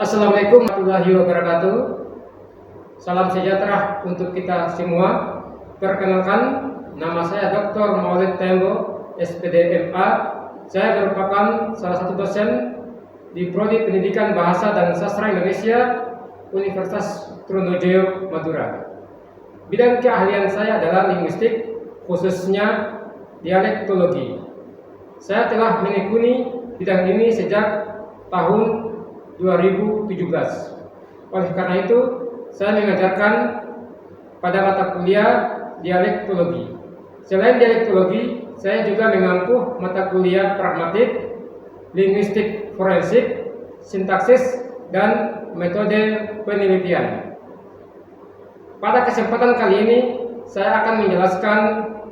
Assalamualaikum warahmatullahi wabarakatuh. Salam sejahtera untuk kita semua. Perkenalkan, nama saya Dr. Maulid Tembo, SPD MA. Saya merupakan salah satu dosen di Prodi Pendidikan Bahasa dan Sastra Indonesia Universitas Trunojoyo, Madura. Bidang keahlian saya adalah linguistik, khususnya dialektologi. Saya telah menekuni bidang ini sejak tahun 2017. Oleh karena itu, saya mengajarkan pada mata kuliah dialektologi. Selain dialektologi, saya juga mengampu mata kuliah pragmatik, linguistik forensik, sintaksis, dan metode penelitian. Pada kesempatan kali ini, saya akan menjelaskan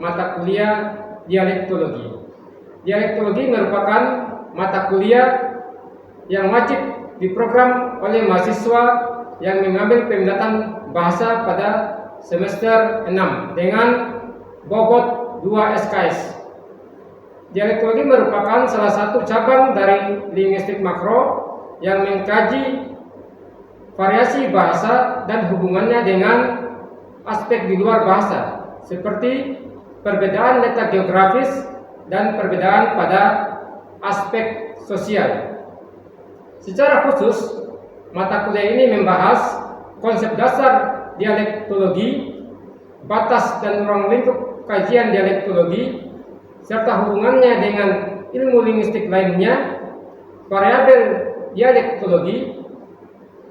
mata kuliah dialektologi. Dialektologi merupakan mata kuliah yang wajib diprogram oleh mahasiswa yang mengambil peminatan bahasa pada semester 6 dengan bobot 2 SKS. Dialektologi merupakan salah satu cabang dari linguistik makro yang mengkaji variasi bahasa dan hubungannya dengan aspek di luar bahasa, seperti perbedaan letak geografis dan perbedaan pada aspek sosial. Secara khusus, mata kuliah ini membahas konsep dasar dialektologi, batas dan ruang lingkup kajian dialektologi, serta hubungannya dengan ilmu linguistik lainnya, variabel dialektologi,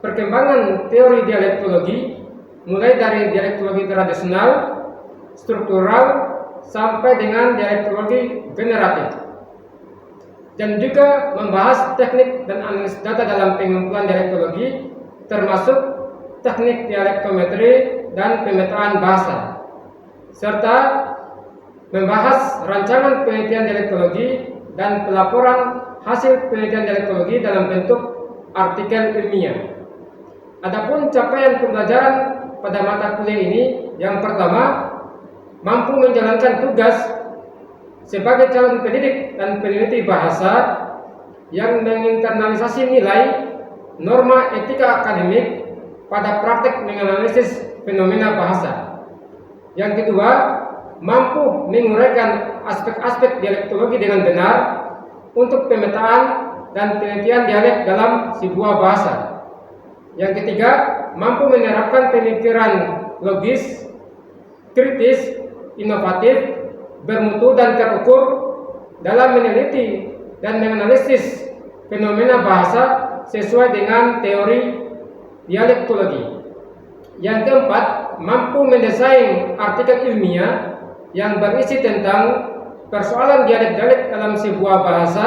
perkembangan teori dialektologi, mulai dari dialektologi tradisional, struktural, sampai dengan dialektologi generatif. Dan juga membahas teknik dan analisis data dalam pengumpulan dialektologi, termasuk teknik dialektometri dan pemetaan bahasa, serta membahas rancangan penelitian dialektologi dan pelaporan hasil penelitian dialektologi dalam bentuk artikel ilmiah. Adapun capaian pembelajaran pada mata kuliah ini, yang pertama, mampu menjalankan tugas sebagai calon pendidik dan peneliti bahasa yang menginternalisasi nilai norma etika akademik pada praktek menganalisis fenomena bahasa. Yang kedua, mampu menguraikan aspek-aspek dialektologi dengan benar untuk pemetaan dan penelitian dialek dalam sebuah bahasa. Yang ketiga, mampu menerapkan pemikiran logis, kritis, inovatif, bermutu dan terukur dalam meneliti dan menganalisis fenomena bahasa sesuai dengan teori dialektologi. Yang keempat, mampu mendesain artikel ilmiah yang berisi tentang persoalan dialek-dialek dalam sebuah bahasa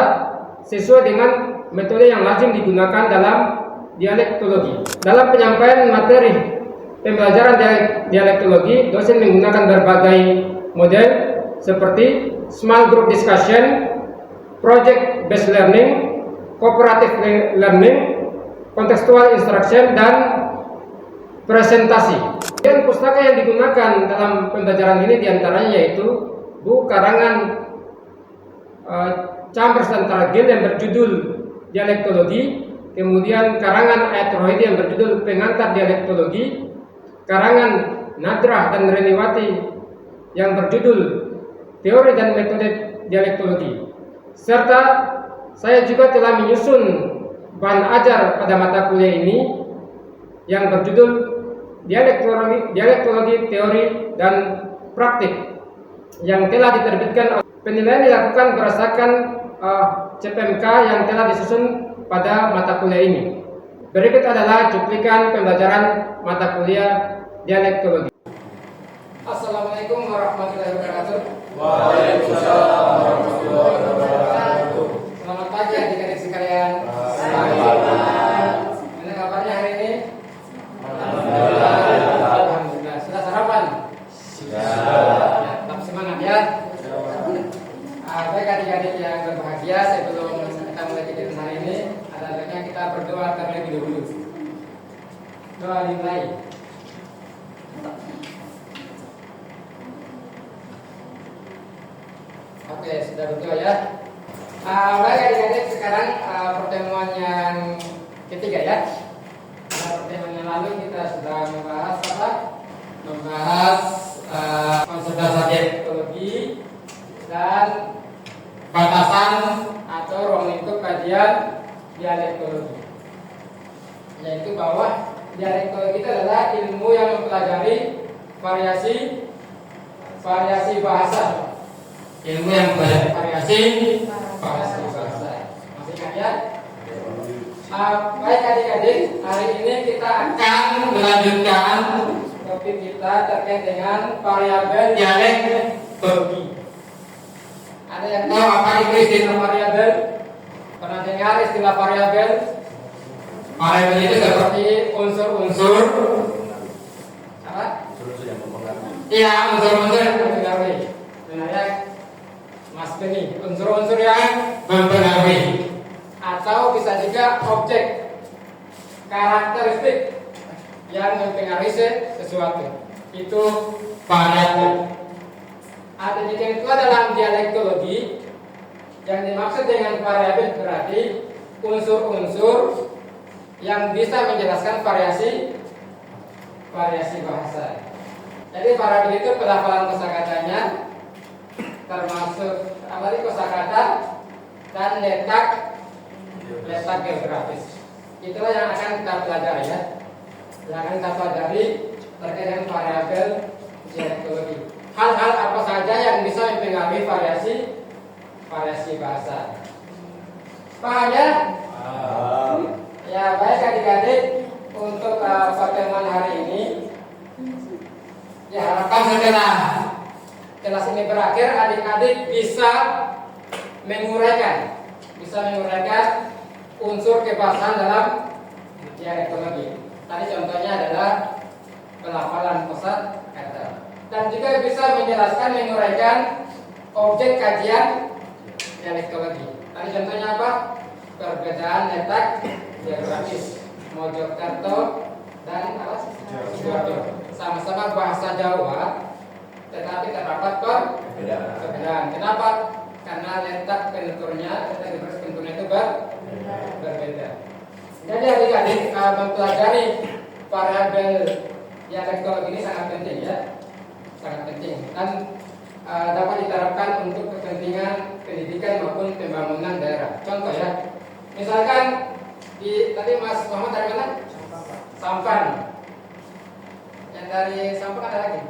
sesuai dengan metode yang lazim digunakan dalam dialektologi. Dalam penyampaian materi pembelajaran dialektologi, dosen menggunakan berbagai model seperti small group discussion, project based learning, cooperative learning, contextual instruction, dan presentasi. Dan pustaka yang digunakan dalam pembelajaran ini diantaranya yaitu buku karangan Chambers dan Targil yang berjudul Dialektologi, kemudian karangan Ayat Rohidi yang berjudul Pengantar Dialektologi, karangan Nadrah dan Reniwati yang berjudul Teori dan Metode Dialektologi. Serta saya juga telah menyusun bahan ajar pada mata kuliah ini yang berjudul Dialektologi Teori dan Praktik yang telah diterbitkan. Penilaian dilakukan berdasarkan CPMK yang telah disusun pada mata kuliah ini. Berikut adalah cuplikan pembelajaran mata kuliah dialektologi. Assalamualaikum warahmatullahi wabarakatuh. Waalaikumsalam warahmatullahi wabarakatuh. Selamat pagi adik-adik sekalian. Gimana kabarnya hari ini? Alhamdulillah. Sudah sarapan? Sudah. Tetap semangat ya. Baik adik-adik yang berbahagia, sebelum kita mulai kegiatan hari ini, ada baiknya kita berdoa terlebih dahulu. Doa dimulai. Oke, sudah berdoa ya. Baik adik-adik, sekarang pertemuan yang ketiga ya. kajian dialektologi, yaitu bahwa dialektologi itu adalah ilmu yang mempelajari variasi bahasa. Ilmu yang mempelajari variasi bahasa. Masih ingat ya? Baik adik-adik, hari ini kita akan melanjutkan topik kita terkait dengan variabel dialektologi. Ada yang tahu apa itu istilah variabel? Pernah dengar istilah variabel? Variabel itu seperti unsur-unsur apa? Unsur-unsur yang mempengaruhi. Iya, unsur-unsur yang mempengaruhi. Sebenarnya Mas Beni, unsur-unsur yang mempengaruhi. Atau bisa juga objek, karakteristik yang mempengaruhi sesuatu. Itu variabel. Ada demikian pula dalam dialektologi, yang dimaksud dengan variabel berarti unsur-unsur yang bisa menjelaskan variasi bahasa. Jadi variabel itu pelafalan kosakatanya, termasuk kosakata dan letak geografis. Itulah yang akan kita pelajari ya. Yang akan kita pelajari terkait dengan variabel dialektologi. Hal-hal apa saja yang bisa mempengaruhi variasi bahasa. Paham ya? Ya, baik adik-adik, untuk pertemuan hari ini diharapkan setelah kelas ini berakhir adik-adik bisa menguraikan unsur kebahasaan dalam dialektologi. Tadi contohnya adalah pelafalan kosakata. Dan juga bisa menjelaskan, menguraikan objek kajian dialektologi. Tadi contohnya apa? Perbedaan letak geografis Mojokerto dan Sidoarjo. Sama-sama bahasa Jawa, tetapi terdapat perbedaan. Kenapa? Karena letak penuturnya itu berbeda. Jadi adik-adik mempelajari variabel dialektologi ini sangat penting ya, sangat penting dan dapat diterapkan untuk kepentingan pendidikan maupun pembangunan daerah. Contoh ya, misalkan tadi Mas Muhammad dari mana? Sampan. Yang dari Sampan ada lagi?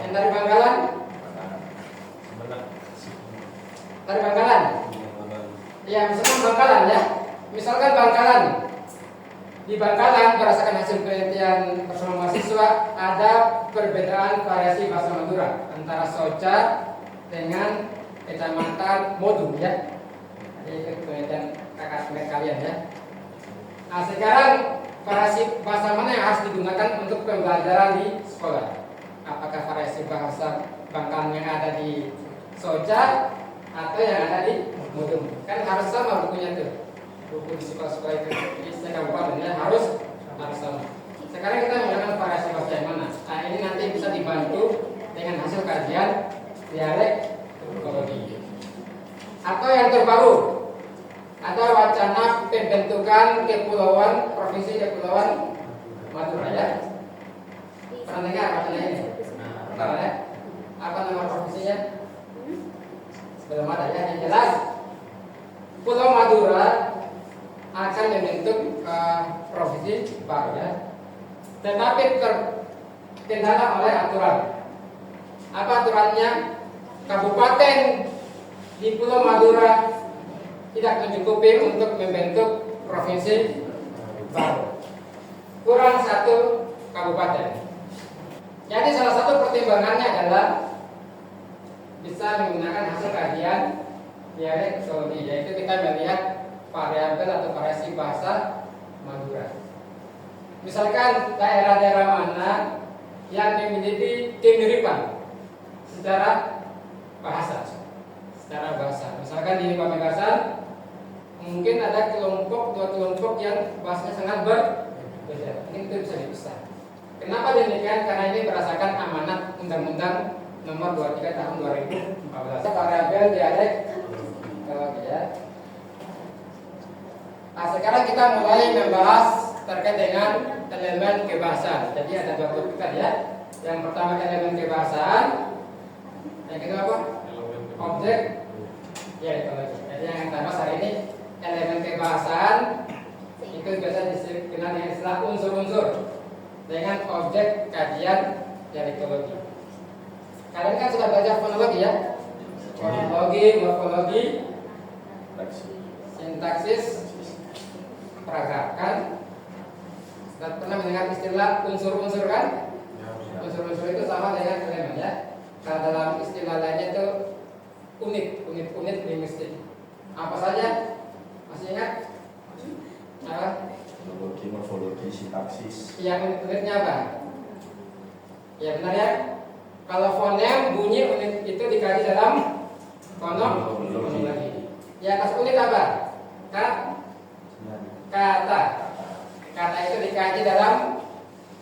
Yang dari Bangkalan? Dari Bangkalan? Ya, misalkan Bangkalan ya. Misalkan Bangkalan. Di Bangkalan berdasarkan hasil penelitian bersama mahasiswa ada perbedaan variasi bahasa Madura antara Soca dengan kecamatan Modu ya. Ini penelitian kakak kalian ya. Nah sekarang variasi bahasa mana yang harus digunakan untuk pembelajaran di sekolah? Apakah variasi bahasa Bangkalan yang ada di Soca atau yang ada di Modu? Kan harus sama bukunya tuh. Buku di sekolah-sekolah itu di kabupaten ya harus sama. Sekarang kita menggunakan variasi bahasa yang mana? Nah ini nanti bisa dibantu dengan hasil kajian dialektologi. Atau yang terbaru ada wacana pembentukan provinsi kepulauan Madura ya. Pernah dengar wacana ini? Pernah ya? Apa nama provinsinya? Belum ada ya. Yang jelas Pulau Madura akan membentuk provinsi baru ya, tetapi terkendala oleh aturan. Apa aturannya? Kabupaten di Pulau Madura tidak mencukupi untuk membentuk provinsi baru. Kurang satu kabupaten. Jadi salah satu pertimbangannya adalah bisa menggunakan hasil kajian dialektologi, yaitu kita melihat variabel atau variasi bahasa Madura. Misalkan daerah-daerah mana yang memiliki kemiripan secara bahasa. Misalkan di Pamekasan mungkin ada dua kelompok yang bahasanya sangat berbeda. Ini itu bisa dipisah. Kenapa demikian? Karena ini berdasarkan amanat Undang-Undang Nomor 23 Tahun 2014. Variabel dialektologi ya. Nah, sekarang kita mulai membahas terkait dengan elemen kebahasaan. Jadi ada dua topik tadi ya. Yang pertama elemen kebahasaan, yang kedua apa? Objek dialektologi. Jadi yang kita bahas hari ini kebahasaan itu biasa dikenal dengan istilah unsur-unsur dengan objek kajian dialektologi. Kalian kan sudah belajar fonologi ya? Fonologi, morfologi, sintaksis, peragam. Sudah pernah mendengar istilah unsur-unsur kan? Unsur-unsur itu sama dengan elemen ya. Kalau dalam istilah lainnya itu unit linguistik. Apa saja? Masih ingat? Apa? Fonologi, morfologi, sintaksis. Yang unitnya apa? Ya benar ya. Kalau fonem bunyi unit itu dikaji dalam fonologi. Ya atas unit apa? Kata. Kata itu dikaji dalam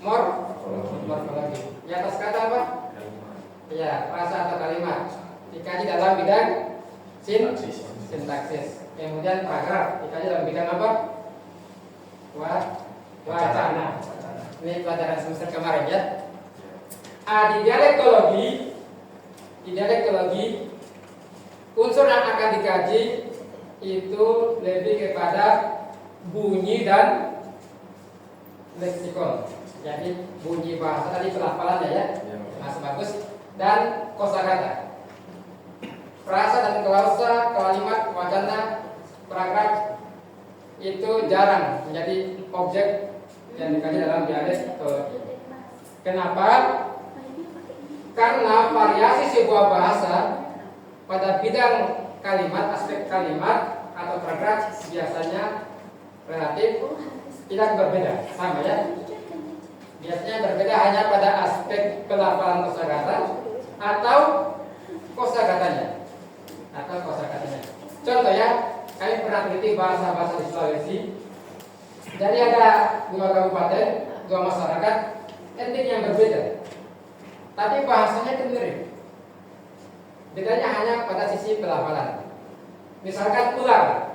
morfologi. Di atas kata apa? Ya, frasa atau kalimat dikaji dalam bidang sintaksis. Kemudian paragraf dikaji dalam bidang apa? Wacana. Ini pelajaran semester kemarin ya. Di dialektologi unsur yang akan dikaji itu lebih kepada bunyi dan leksikon. Jadi bunyi bahasa tadi pelafalannya ya, masih bagus, dan kosakata. Frasa dan klausa, kalimat, wacana, paragraf itu jarang menjadi objek yang dikaji dalam dialektologi. Kenapa? Karena variasi sebuah bahasa pada bidang kalimat, aspek kalimat atau paragraf biasanya relatif tidak berbeda, sama ya. Biasanya berbeda hanya pada aspek pelafalan kosakata atau kosakatanya. Contoh ya, kami pernah teliti bahasa-bahasa di Sulawesi. Jadi ada 2 kabupaten, 2 masyarakat, etnik yang berbeda, tapi bahasanya itu mirip. Bedanya hanya pada sisi pelafalan. Misalkan ular,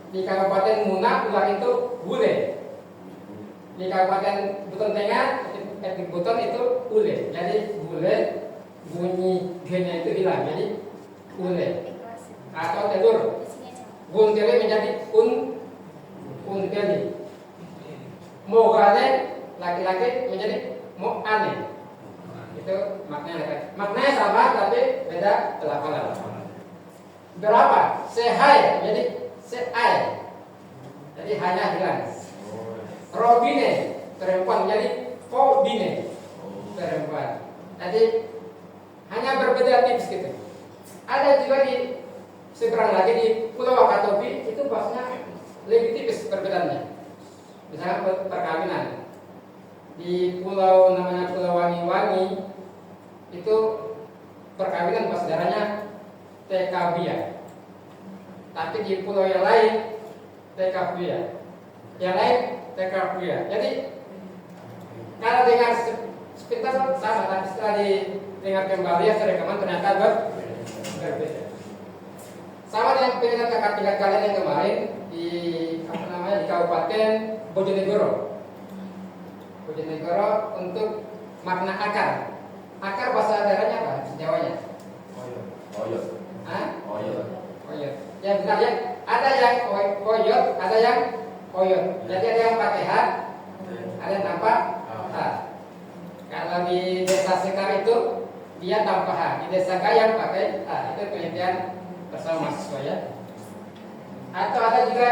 di Kabupaten Muna ular itu bule, di Kabupaten Buton Tengah etnik Buton itu ule. Jadi bule bunyi g-nya itu hilang, jadi ule. Atau telur, buntele menjadi unteli. Mogale laki-laki menjadi moane. Itu maknanya. Maknanya sama tapi beda pelafalan. Berapa? Sehai menjadi seai. Jadi hanya hilang. Robine perempuan menjadi pobine perempuan. Jadi hanya berbeda tipis gitu. Ada juga di seberang lagi di Pulau Wakatobi itu bahasanya lebih tipis perbedaannya. Misalnya perkawinan di pulau namanya Pulau Wangi-Wangi itu perkawinan pas darahnya TKBia. Tapi di pulau yang lain TKBia, yang lain TKBia. Jadi kalau dengar sebentar sama, tapi setelah didengar kembali hasil rekaman ternyata berbeda. Sama dengan pilihan kakak tingkat kalian yang kemarin di di Kabupaten Bojonegoro. Bojonegoro untuk makna akar. Akar bahasa daerahnya apa? Jawanya? Oyot. Hah? Oyot. Oyot. Ya benar ya. Ada yang oyot, ada yang oyot. Jadi ada yang pakai H, ada yang tanpa H. Kalau di desa Sekar itu dia tanpa H. Di desa Gayam pakai H. Itu penelitian bersama mahasiswa ya. Atau ada juga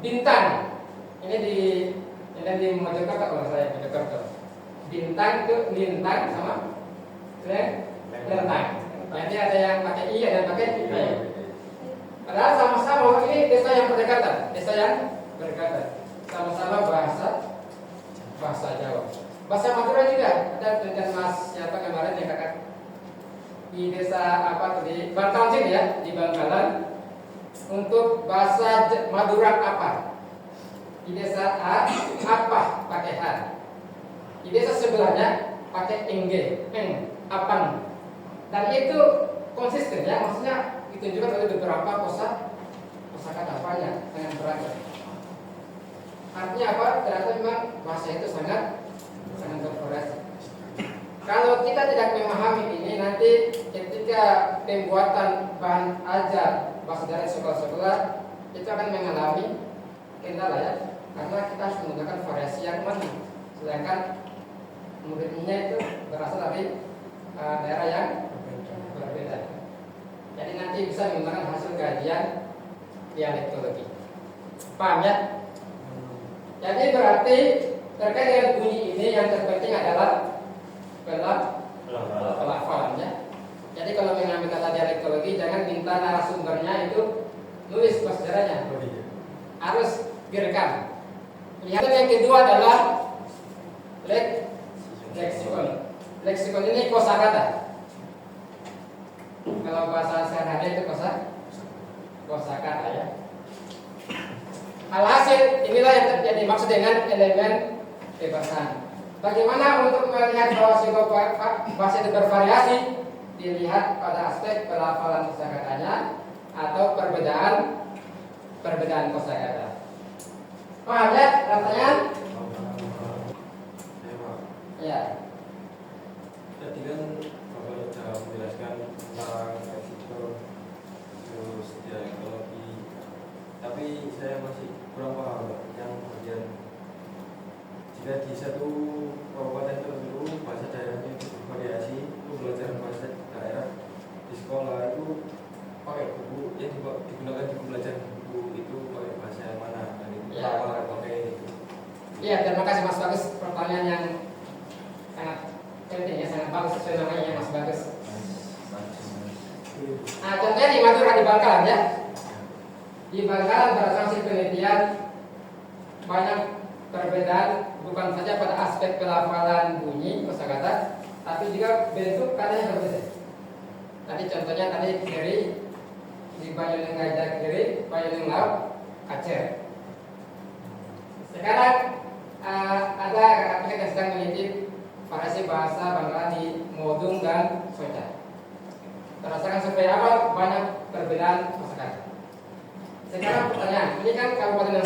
bintang. Ini di Mojokerto kalau saya Mojokerto. Bintang itu lintang sama lentang. Jadi ada yang pakai I, ada yang pakai I. Padahal sama-sama ini desa yang berdekatan, sama-sama bahasa Jawa. Bahasa Madura juga ada penelitian Mas siapa kemarin yang kakak di desa apa tadi Bangkalan ya, di Bangkalan untuk bahasa Madura apa? Di desa A apa pakai H. Di desa sebelahnya pakai apang. Dan itu konsisten ya, maksudnya ditunjukkan oleh beberapa kosakata banyak dengan beragam. Artinya apa? Ternyata memang bahasa itu sangat bervariasi. Kalau kita tidak memahami ini, nanti ketika pembuatan bahan ajar bahasa dari sekolah-sekolah itu akan mengalami kendala ya, karena kita harus menggunakan variasi yang mana, sedangkan muridnya itu berasal dari daerah yang berbeda. Jadi nanti bisa menggunakan hasil kajian dialektologi. Paham ya? Jadi berarti terkait dengan bunyi ini yang terpenting adalah pelafalannya. Jadi kalau mengambil kata dialektologi, jangan minta narasumbernya itu nulis sejarahnya, harus direkam. Lihat yang kedua adalah leksikon. Leksikon ini kosakata. Kalau bahasa sehari-hari itu kosakata ya. Alhasil inilah yang terjadi maksud dengan elemen kebahasan. Bagaimana untuk melihat bahwa sebuah bahasa itu bervariasi? Dilihat pada aspek pelafalan kosakatanya atau perbedaan kosakata. Paham ya rasanya? Ya. Tadi kan Bapak sudah menjelaskan tentang leksikon, terus dialektologi, tapi saya masih kurang paham yang bagian jika di satu kabupaten tertentu bahasa daerahnya itu bervariasi, itu belajar bahasa daerah di sekolah itu pakai buku yang digunakan di pembelajaran buku itu pakai bahasa yang mana dan itu pakai itu. Iya, terima kasih Mas Bagus, pertanyaan yang sangat penting ya, sangat bagus sesuai namanya ya Mas Bagus. Nah, contohnya di Madura, di Bangkalan ya. Di Bangkalan berdasarkan penelitian banyak perbedaan bukan saja pada aspek pelafalan bunyi kosakata, tapi juga bentuk katanya berbeda. Tadi contohnya kiri di Banyuning Gajah kiri, Banyuning Laut Aceh. Sekarang ada kakak yang sedang meneliti variasi bahasa Bangkalan di Modung dan Soca. Berdasarkan survei awal banyak perbedaan kosakata. Sekarang pertanyaan, ini kan Kabupaten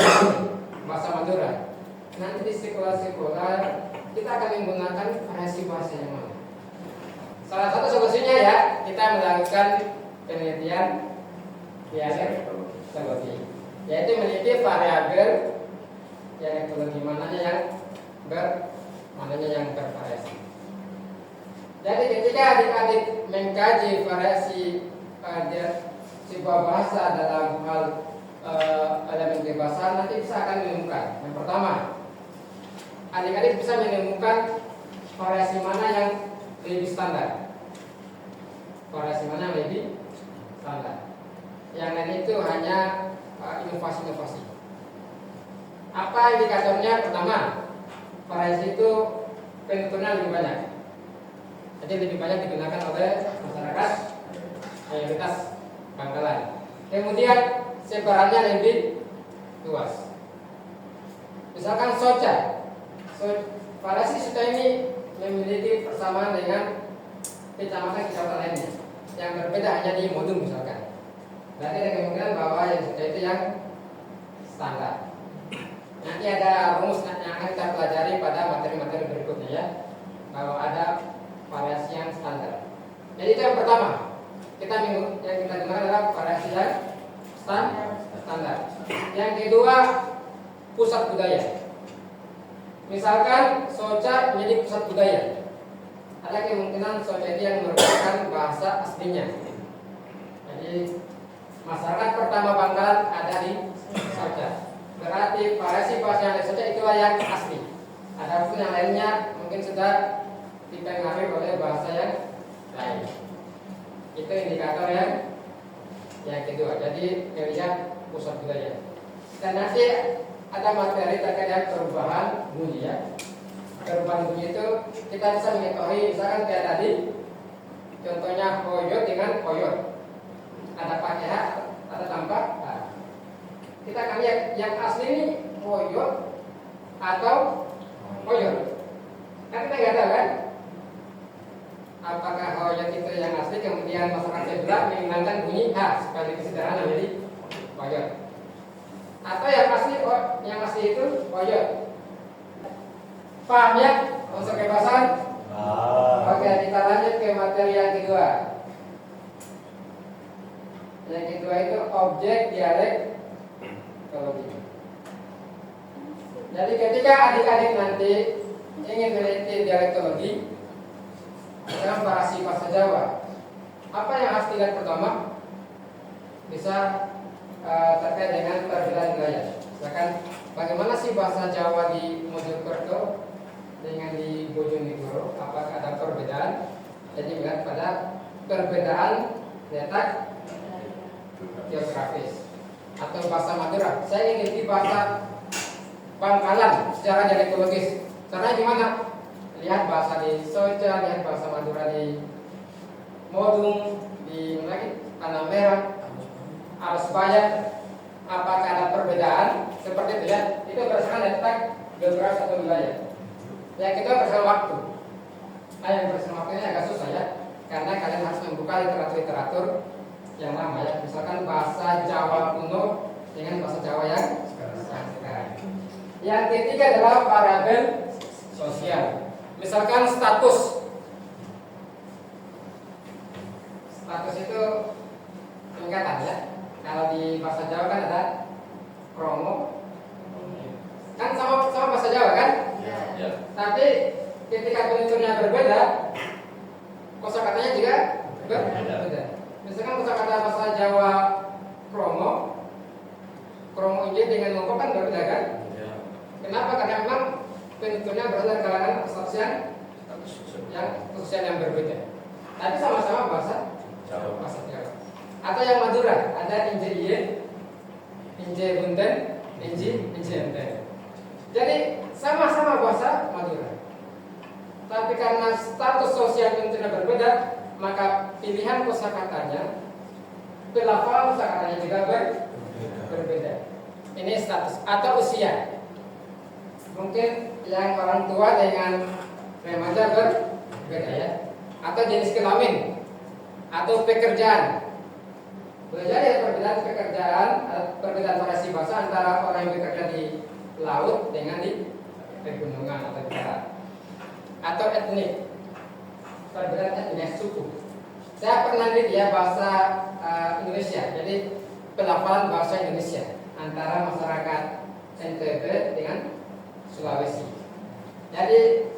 bahasa Madura. Nanti di sekolah-sekolah kita akan menggunakan variasi bahasa yang mana? Salah satu solusinya ya, kita melakukan penelitian dialektologi, yaitu meneliti variabel dialektologi mananya yang bervariasi. Jadi ketika adik-adik mengkaji variasi sebuah bahasa dalam hal elemen kebahasan, nanti bisa akan menemukan. Yang pertama, adik-adik bisa menemukan variasi mana yang lebih standar. Variasi mana yang lebih standar. Yang lain itu hanya inovasi-inovasi. Apa indikatornya? Pertama, variasi itu penuturnya lebih banyak. Jadi lebih banyak digunakan oleh masyarakat mayoritas Bangkalan. Kemudian sebarannya lebih luas. Misalkan Soca, variasi Soca ini memiliki persamaan dengan kecamatan-kecamatan lainnya. Yang berbeda hanya di Modung misalkan. Berarti ada kemungkinan bahwa yang Soca itu yang standar. Nanti ada rumus yang akan kita pelajari pada materi-materi berikutnya ya, bahwa ada variasi yang standar. Jadi itu yang pertama. Yang kita gunakan adalah variasi yang standar. Yang kedua, pusat budaya. Misalkan Soca menjadi pusat budaya, ada kemungkinan Soca itu yang merupakan bahasa aslinya. Jadi masyarakat pertama Bangkalan ada di Soca. Berarti variasi bahasa yang ada di Soca itulah yang asli. Adapun yang lainnya mungkin sudah dipengaruhi oleh bahasa yang lain. Itu indikator yang kedua. Jadi melihat pusat budaya. Dan nanti ada materi terkait dengan perubahan bunyi ya. Perubahan bunyi itu kita bisa mengetahui, misalkan kayak tadi contohnya hoyot dengan hoyot. Ada pakai H, ada tanpa H. Kita akan lihat yang asli ini hoyot atau hoyot. Kan kita nggak tahu kan? Apakah hoyot itu yang asli, kemudian masyarakat sebelah menghilangkan bunyi H supaya lebih sederhana jadi hoyot. Atau yang asli itu hoyot. Paham ya unsur kebahasan? Oke, kita lanjut ke materi yang kedua. Yang kedua itu objek dialektika. dialektologi. Jadi ketika adik-adik nanti ingin meneliti dialektologi dalam variasi bahasa Jawa, apa yang harus dilihat pertama? Bisa terkait dengan perbedaan wilayah. Misalkan bagaimana sih bahasa Jawa di Mojokerto dengan di Bojonegoro? Apakah ada perbedaan? Jadi melihat pada perbedaan letak geografis. Atau bahasa Madura, saya ingin di bahasa Bangkalan secara dialekkologis. Caranya gimana? Lihat bahasa di Soja, lihat bahasa Madura di Modung, di Tanah Merah, Arus Bayan. Apakah ada perbedaan? Seperti itu ya. Itu berdasarkan letak geografis atau wilayah. Yang kedua berdasarkan waktu. Yang berdasarkan waktu ini agak susah ya, karena kalian harus membuka literatur yang lama ya. Misalkan bahasa Jawa kuno dengan bahasa Jawa yang sekarang. Yang ketiga adalah variabel sosial. Misalkan status. Status itu tingkatan ya. Kalau di bahasa Jawa kan ada kromo. Kan sama bahasa Jawa kan? Ya. Tapi ketika penuturnya berbeda, kosakatanya juga berbeda. Misalkan kosakata bahasa Jawa kromo ini dengan lengkap kan berbeda kan? Kenapa? Karena memang penuturnya berasal dari kalangan sosial yang berbeda. Tapi sama-sama bahasa Jawa. Atau yang Madura, ada inje iye, inje bunten, inje enten. Jadi sama-sama bahasa Madura. Tapi karena status sosial penuturnya berbeda, maka pilihan kosakatanya, pelafalan kosakatanya juga berbeda. Ini status atau usia. Mungkin yang orang tua dengan remaja berbeda ya. Atau jenis kelamin, atau pekerjaan. Boleh jadi perbedaan pekerjaan, perbedaan variasi bahasa antara orang yang bekerja di laut dengan di pegunungan atau di darat. Atau etnik, perbedaan etnis suku. Saya pernah lihat ya bahasa Indonesia, jadi pelafalan bahasa Indonesia antara masyarakat NTB dengan Sulawesi. Jadi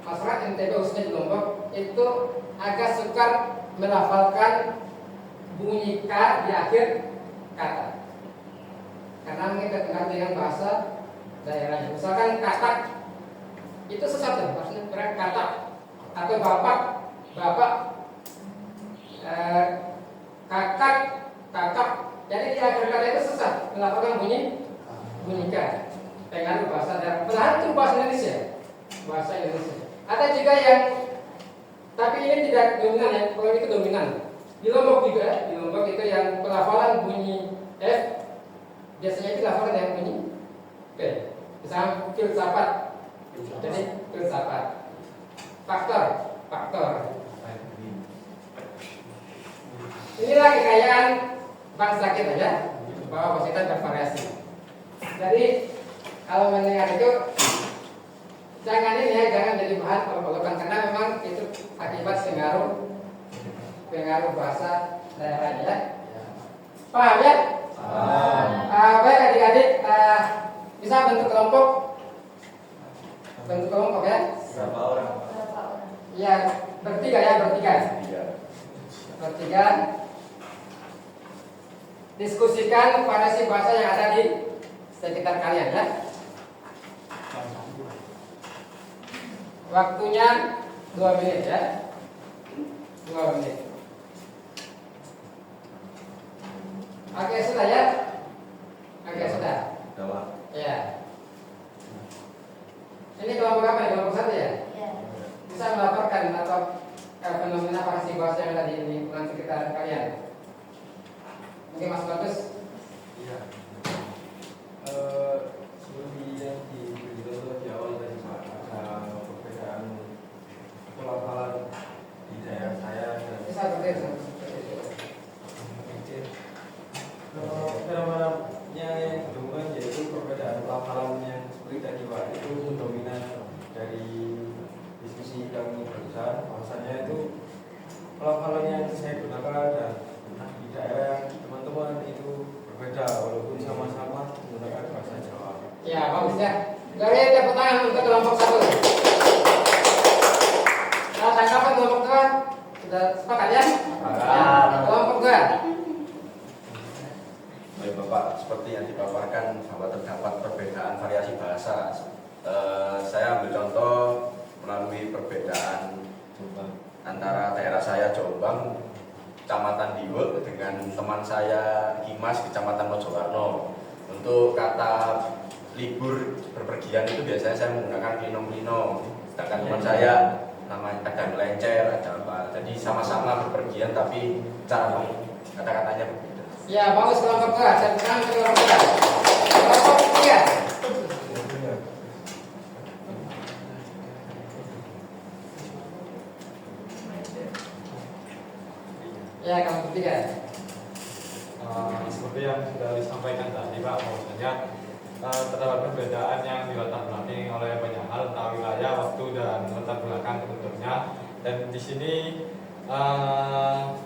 masyarakat NTB khususnya di Lombok itu agak sukar melafalkan bunyi K di akhir kata, karena mungkin terdengar dengan bahasa daerahnya. Misalkan katak itu sesuatu, maksudnya katak atau bapak, kakak. Jadi di akhir kata itu susah melafalkan bunyi K. Pengaruh bahasa daerah. Padahal itu bahasa Indonesia. Ada juga yang, tapi ini tidak dominan ya, kalau itu dominan. Di Lombok juga, di Lombok itu yang pelafalan bunyi F, biasanya itu pelafalan yang bunyi P. Misalnya filsafat, jadi filsafat. Faktor. Inilah kekayaan bangsa kita ya, bahwa bahasa kita bervariasi. Jadi kalau mendengar itu jangan jadi bahan kalau-kalokan, karena memang itu akibat pengaruh bahasa daerahnya ya. Paham ya? Baik adik-adik, bisa bentuk kelompok ya? Berapa orang? Ya, bertiga. Diskusikan variasi bahasa yang ada di sekitar kalian ya. Waktunya 2 menit ya. 2 menit. Oke, sudah ya? Sudah. Ya. Ini kelompok apa ya? Kelompok 1 ya? Bisa melaporkan atau fenomena variasi bahasa yang ada di lingkungan sekitar kalian. Mungkin Mas Bagus. Iya. Seperti yang diberitahu di awal tadi Pak, ada perbedaan pelafalan di daerah saya dan Bisa berbeda. dalam saja walaupun sama-sama menggunakan bahasa Jawa. Ya, bagus ya. Dari tepuk tangan untuk kelompok 1. Nah, tanggapan kelompok 2 sudah sepakat ya? Sepakat. Ya, kelompok 2. Baik Bapak, seperti yang dipaparkan bahwa terdapat perbedaan variasi bahasa. Saya ambil contoh melalui perbedaan antara daerah saya Jombang, Kecamatan Diwek dengan teman saya Kimas, Kecamatan Mojowarno. Untuk kata libur berpergian itu biasanya saya menggunakan klino-klino, sedangkan teman saya namanya ada melencer, ada apa. Jadi sama-sama berpergian tapi cara kata-katanya berbeda. Ya, bagus kelompok 2. Saya tangan ke kelompok 2. Kelompok 3. Ya, kelompok 3. Seperti yang sudah disampaikan tadi Pak, bahwasanya terdapat perbedaan yang dilatar belakangi oleh banyak hal tentang wilayah, waktu dan latar belakang terbentuknya. Dan di sini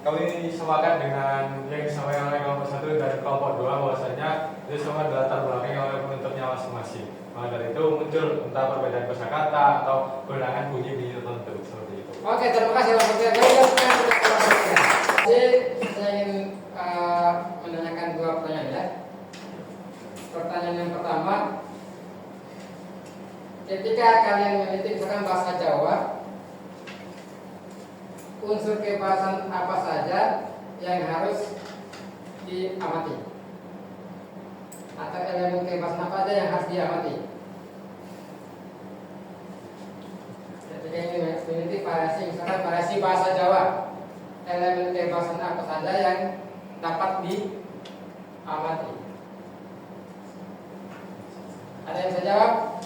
kami sepakat dengan yang disampaikan oleh kelompok 1 dan kelompok 2 bahwasanya itu semua dilatar belakangi oleh pembentuknya masing-masing. Maka dari itu muncul entah perbedaan kosakata atau gunakan bunyi-bunyi tertentu seperti itu. Oke, terima kasih kelompok 3. Jadi saya ingin menanyakan 2 pertanyaan ya. Pertanyaan yang pertama, ketika kalian meneliti misalkan bahasa Jawa, unsur kebahasan apa saja yang harus diamati? Atau elemen kebahasan apa saja yang harus diamati? Ketika ini meneliti variasi, misalkan variasi bahasa Jawa, elemen kebahasan apa saja yang dapat diamati? Ada yang bisa jawab?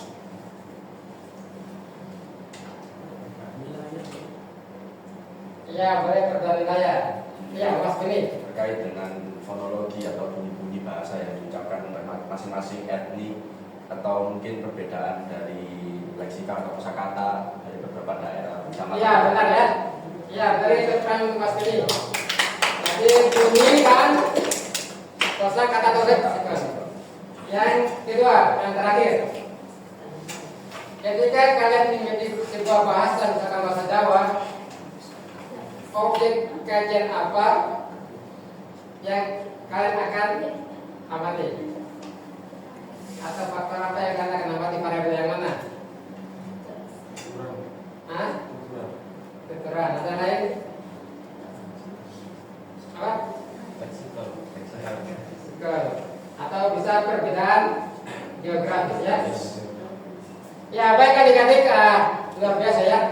Iya, boleh perbedaan wilayah. Iya, Mas Beni. Terkait dengan fonologi atau bunyi-bunyi bahasa yang diucapkan oleh masing-masing etnik atau mungkin perbedaan dari leksika atau kosakata dari beberapa daerah. Iya, benar ya. Iya, dari keterangan untuk Mas Beni. Jadi bunyi kan kosakata atau leksika. Yang kedua, yang terakhir, ketika kalian memiliki sebuah bahasa, misalkan bahasa Jawa, objek kajian apa yang kalian akan amati? Atau faktor apa yang kalian akan amati, variabel yang mana? Hah? Tuturan. Ada yang lain? Apa? Leksikal. Atau bisa perbedaan geografis ya. Ya, baik adik-adik, luar biasa ya.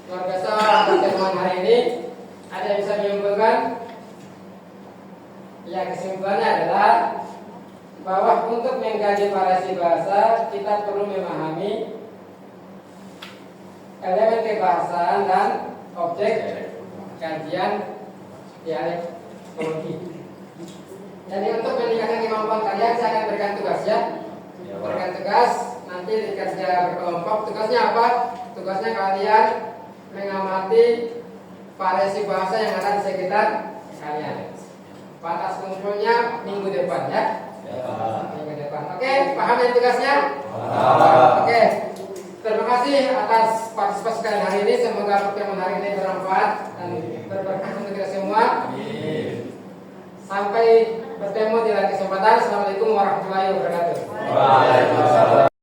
Luar biasa pertemuan hari ini. Ada yang bisa menyimpulkan? Ya, kesimpulannya adalah bahwa untuk mengkaji variasi bahasa kita perlu memahami elemen kebahasaan dan objek kajian dialektologi. Jadi untuk meningkatkan kemampuan kalian, saya akan berikan tugas ya. Berikan tugas, nanti dikerja berkelompok. Tugasnya apa? Tugasnya kalian mengamati variasi bahasa yang ada di sekitar kalian. Batas kumpulnya minggu depan ya. Minggu depan. Oke, paham ya tugasnya? Oke. Terima kasih atas partisipasi kalian hari ini. Semoga pertemuan hari ini bermanfaat dan berberkah untuk kita semua. Sampai bertemu di lain kesempatan. Assalamualaikum warahmatullahi wabarakatuh. Waalaikumsalam.